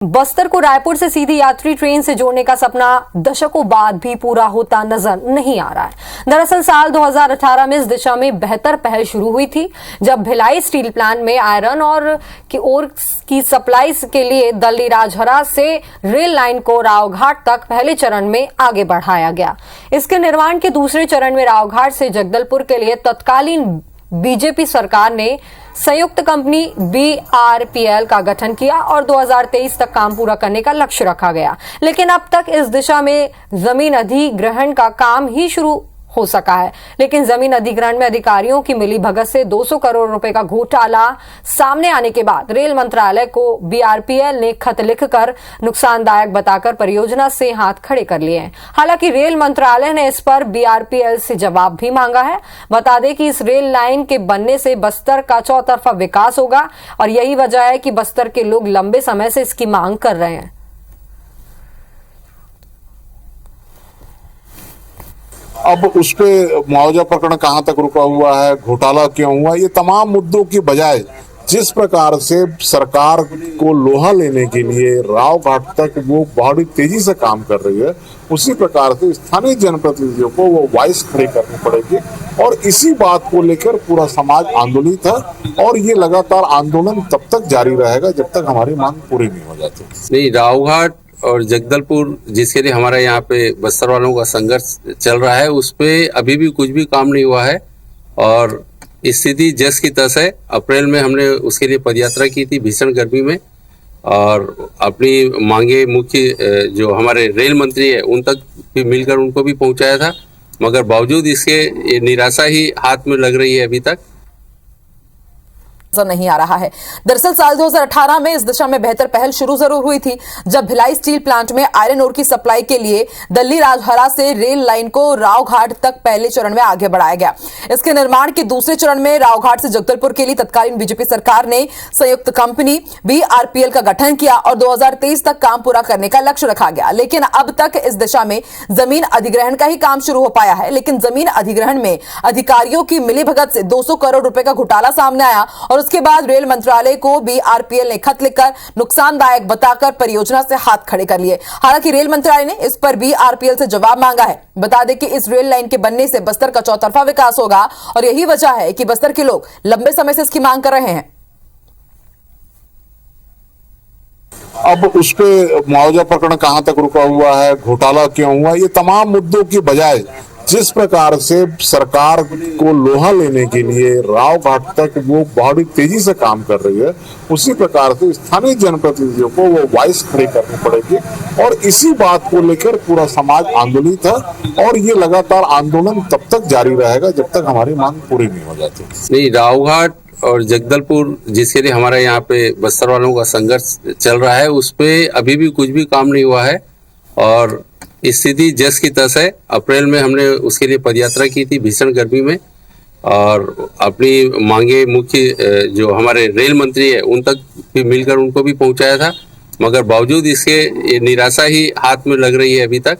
बस्तर को रायपुर से सीधी यात्री ट्रेन से जोड़ने का सपना दशकों बाद भी पूरा होता नजर नहीं आ रहा है। दरअसल साल 2018 में इस दिशा में बेहतर पहल शुरू हुई थी, जब भिलाई स्टील प्लांट में आयरन और की सप्लाई के लिए दल्ली राजहरा से रेल लाइन को रावघाट तक पहले चरण में आगे बढ़ाया गया। इसके निर्माण के दूसरे चरण में रावघाट से जगदलपुर के लिए तत्कालीन बीजेपी सरकार ने संयुक्त कंपनी BRPL का गठन किया और 2023 तक काम पूरा करने का लक्ष्य रखा गया। लेकिन अब तक इस दिशा में जमीन अधिग्रहण का काम ही शुरू हो सका है। लेकिन जमीन अधिग्रहण में अधिकारियों की मिलीभगत से 200 करोड़ रुपए का घोटाला सामने आने के बाद रेल मंत्रालय को BRPL ने खत लिखकर नुकसानदायक बताकर परियोजना से हाथ खड़े कर लिए हैं। हालांकि रेल मंत्रालय ने इस पर BRPL से जवाब भी मांगा है। बता दें कि इस रेल लाइन के बनने से बस्तर का चौतरफा विकास होगा और यही वजह है कि बस्तर के लोग लंबे समय से इसकी मांग कर रहे हैं। अब उस पे मुआवजा प्रकरण कहां तक रुका हुआ है, घोटाला क्यों हुआ, ये तमाम मुद्दों की बजाय जिस प्रकार से सरकार को लोहा लेने के लिए रावघाट तक वो बड़ी तेजी से काम कर रही है, उसी प्रकार से स्थानीय जनप्रतिनिधियों को वो वॉइस खड़े करनी पड़ेगी। और इसी बात को लेकर पूरा समाज आंदोलित है और ये लगातार आंदोलन तब तक जारी रहेगा जब तक हमारी मांग पूरी नहीं हो जाती। नहीं, रावघाट और जगदलपुर जिसके लिए हमारे यहाँ पे बस्तर वालों का संघर्ष चल रहा है, उस पे अभी भी कुछ भी काम नहीं हुआ है और स्थिति जस की तस है। अप्रैल में हमने उसके लिए पदयात्रा की थी भीषण गर्मी में और अपनी मांगे मुख्य जो हमारे रेल मंत्री है उन तक भी मिलकर उनको भी पहुंचाया था, मगर बावजूद इसके निराशा ही हाथ में लग रही है अभी तक नहीं आ रहा है। दरअसल साल 2018 में इस दिशा में बेहतर पहल शुरू जरूर हुई थी, जब भिलाई स्टील प्लांट में आयरन ओर की सप्लाई के लिए दल्ली राजहरा से रेल लाइन को रावघाट तक पहले चरण में आगे बढ़ाया गया। इसके निर्माण के दूसरे चरण में रावघाट से जगदलपुर के लिए तत्कालीन बीजेपी सरकार ने संयुक्त कंपनी BRPL का गठन किया और 2023 तक काम पूरा करने का लक्ष्य रखा गया। लेकिन अब तक इस दिशा में जमीन अधिग्रहण का ही काम शुरू हो पाया है। लेकिन जमीन अधिग्रहण में अधिकारियों की मिलीभगत से 200 करोड़ रुपए का घोटाला सामने आया और उसके बाद रेल मंत्रालय को BRPL ने खत लिखकर नुकसानदायक बताकर परियोजना से हाथ खड़े कर लिए। हालांकि रेल मंत्रालय ने इस पर BRPL से जवाब मांगा है। बता दें कि इस रेल लाइन के बनने से बस्तर का चौतरफा विकास होगा और यही वजह है कि बस्तर के लोग लंबे समय से इसकी मांग कर रहे हैं। अब उस पे मुआवजा प्रकरण कहां तक रुका हुआ है, घोटाला क्यों हुआ, ये तमाम मुद्दों की बजाय जिस प्रकार से सरकार को लोहा लेने के लिए रावघाट तक वो बड़ी तेजी से काम कर रही है, उसी प्रकार से स्थानीय जनप्रतिनिधियों को वो वॉइस खड़े करनी पड़ेगी। और इसी बात को लेकर पूरा समाज आंदोलित है और ये लगातार आंदोलन तब तक जारी रहेगा जब तक हमारी मांग पूरी नहीं हो जाती। नहीं, रावघाट और जगदलपुर जिसके लिए हमारे यहाँ पे बस्तर वालों का संघर्ष चल रहा है, उस पे अभी भी कुछ भी काम नहीं हुआ है और स्थिति जस की तस है। अप्रैल में हमने उसके लिए पदयात्रा की थी भीषण गर्मी में और अपनी मांगे मुख्य जो हमारे रेल मंत्री है उन तक भी मिलकर उनको भी पहुंचाया था, मगर बावजूद इसके निराशा ही हाथ में लग रही है अभी तक।